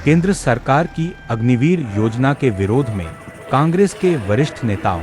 केंद्र सरकार की अग्निवीर योजना के विरोध में कांग्रेस के वरिष्ठ नेताओं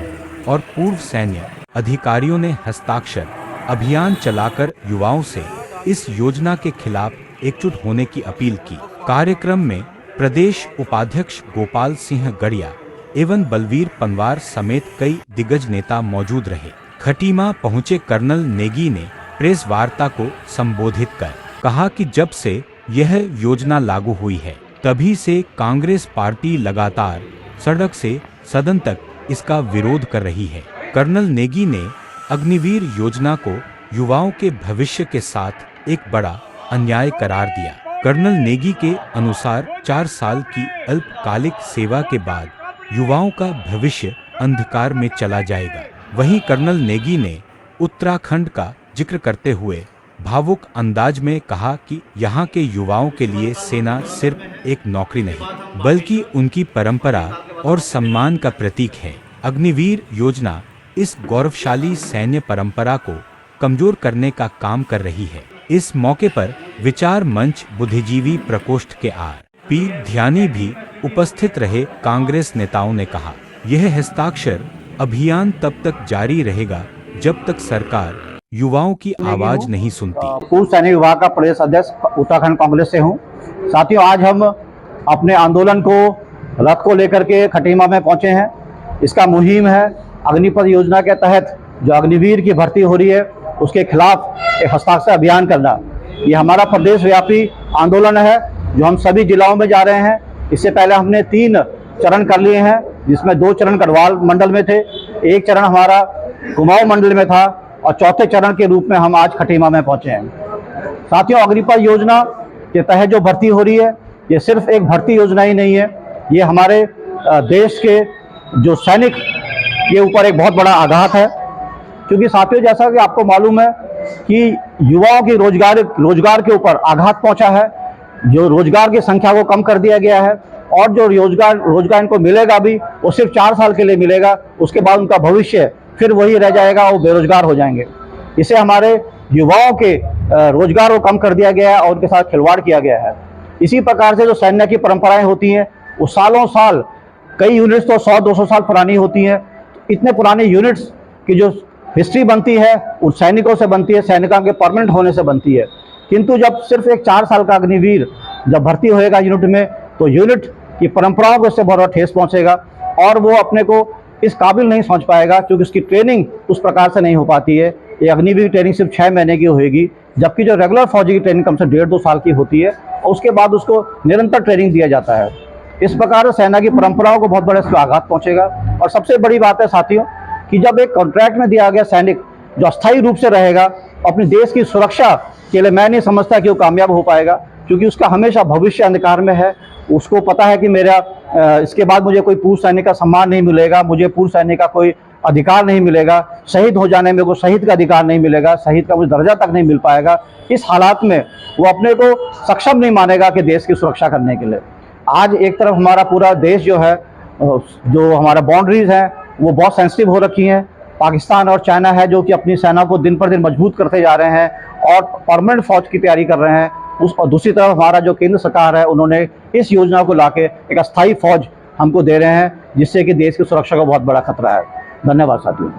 और पूर्व सैन्य अधिकारियों ने हस्ताक्षर अभियान चलाकर युवाओं से इस योजना के खिलाफ एकजुट होने की अपील की। कार्यक्रम में प्रदेश उपाध्यक्ष गोपाल सिंह गड़िया एवं बलवीर पंवार समेत कई दिग्गज नेता मौजूद रहे। खटीमा पहुंचे कर्नल नेगी ने प्रेस वार्ता को संबोधित कर कहा कि जब से यह योजना लागू हुई है तभी से कांग्रेस पार्टी लगातार सड़क से सदन तक इसका विरोध कर रही है। कर्नल नेगी ने अग्निवीर योजना को युवाओं के भविष्य के साथ एक बड़ा अन्याय करार दिया। कर्नल नेगी के अनुसार 4 साल की अल्पकालिक सेवा के बाद युवाओं का भविष्य अंधकार में चला जाएगा। वहीं कर्नल नेगी ने उत्तराखंड का जिक्र करते हुए भावुक अंदाज में कहा कि यहाँ के युवाओं के लिए सेना सिर्फ एक नौकरी नहीं बल्कि उनकी परंपरा और सम्मान का प्रतीक है। अग्निवीर योजना इस गौरवशाली सैन्य परंपरा को कमजोर करने का काम कर रही है। इस मौके पर विचार मंच बुद्धिजीवी प्रकोष्ठ के आर.पी. ध्यानी भी उपस्थित रहे। कांग्रेस नेताओं ने कहा, यह हस्ताक्षर अभियान तब तक जारी रहेगा जब तक सरकार युवाओं की आवाज नहीं सुनती। पूर्व सैनिक विभाग का प्रदेश अध्यक्ष उत्तराखंड कांग्रेस से हूं। साथियों, आज हम अपने आंदोलन को रथ को लेकर के खटीमा में पहुंचे हैं। इसका मुहिम है अग्निपथ योजना के तहत जो अग्निवीर की भर्ती हो रही है उसके खिलाफ एक हस्ताक्षर अभियान करना। ये हमारा प्रदेश व्यापी आंदोलन है जो हम सभी जिलाओं में जा रहे हैं। इससे पहले हमने 3 चरण कर लिए हैं, जिसमें 2 चरण गढ़वाल मंडल में थे, 1 चरण हमारा कुमाऊं मंडल में था और चौथे चरण के रूप में हम आज खटीमा में पहुंचे हैं। साथियों, अग्निपथ योजना के तहत जो भर्ती हो रही है ये सिर्फ एक भर्ती योजना ही नहीं है, ये हमारे देश के जो सैनिक के ऊपर एक बहुत बड़ा आघात है। क्योंकि साथियों, जैसा कि आपको मालूम है कि युवाओं की रोजगार के ऊपर आघात पहुंचा है, जो रोजगार की संख्या को कम कर दिया गया है और जो रोजगार इनको मिलेगा भी वो सिर्फ 4 साल के लिए मिलेगा। उसके बाद उनका भविष्य फिर वही रह जाएगा, वो बेरोजगार हो जाएंगे। इसे हमारे युवाओं के रोजगार को कम कर दिया गया है और उनके साथ खिलवाड़ किया गया है। इसी प्रकार से जो सैन्य की परंपराएं होती हैं वो सालों साल, कई यूनिट्स तो 100-200 साल पुरानी होती हैं। इतने पुराने यूनिट्स की जो हिस्ट्री बनती है उन सैनिकों से बनती है, सैनिकों के परमानेंट होने से बनती है। किंतु जब सिर्फ एक 4 साल का अग्निवीर जब भर्ती होएगा यूनिट में, तो यूनिट की परंपराओं को इससे बहुत बड़ा ठेस पहुंचेगा और वो अपने को इस काबिल नहीं समझ पाएगा, क्योंकि उसकी ट्रेनिंग उस प्रकार से नहीं हो पाती है। ये अग्निवीर ट्रेनिंग सिर्फ 6 महीने की होगी, जबकि जो रेगुलर फौजी की ट्रेनिंग कम से 1.5-2 साल की होती है और उसके बाद उसको निरंतर ट्रेनिंग दिया जाता है। इस प्रकार सेना की परंपराओं को बहुत बड़े आघात पहुंचेगा। और सबसे बड़ी बात है साथियों कि जब एक कॉन्ट्रैक्ट में दिया गया सैनिक जो अस्थायी रूप से रहेगा अपने देश की सुरक्षा के लिए, मैं नहीं समझता कि वो कामयाब हो पाएगा, क्योंकि उसका हमेशा भविष्य अंधकार में है। उसको पता है कि मेरा इसके बाद मुझे कोई पूर्व सैनिक का सम्मान नहीं मिलेगा, मुझे पूर्व सैनिक का कोई अधिकार नहीं मिलेगा, शहीद हो जाने में को शहीद का अधिकार नहीं मिलेगा, शहीद का मुझे दर्जा तक नहीं मिल पाएगा। इस हालात में वो अपने को सक्षम नहीं मानेगा कि देश की सुरक्षा करने के लिए। आज एक तरफ हमारा पूरा देश जो है, जो हमारा बाउंड्रीज हैं वो बहुत सेंसिटिव हो रखी हैं। पाकिस्तान और चाइना है जो कि अपनी सेना को दिन पर दिन मजबूत करते जा रहे हैं और परमानेंट फौज की तैयारी कर रहे हैं। और दूसरी तरफ हमारा जो केंद्र सरकार है उन्होंने इस योजना को लाके एक अस्थायी फौज हमको दे रहे हैं, जिससे कि देश की सुरक्षा को बहुत बड़ा खतरा है। धन्यवाद साथियों।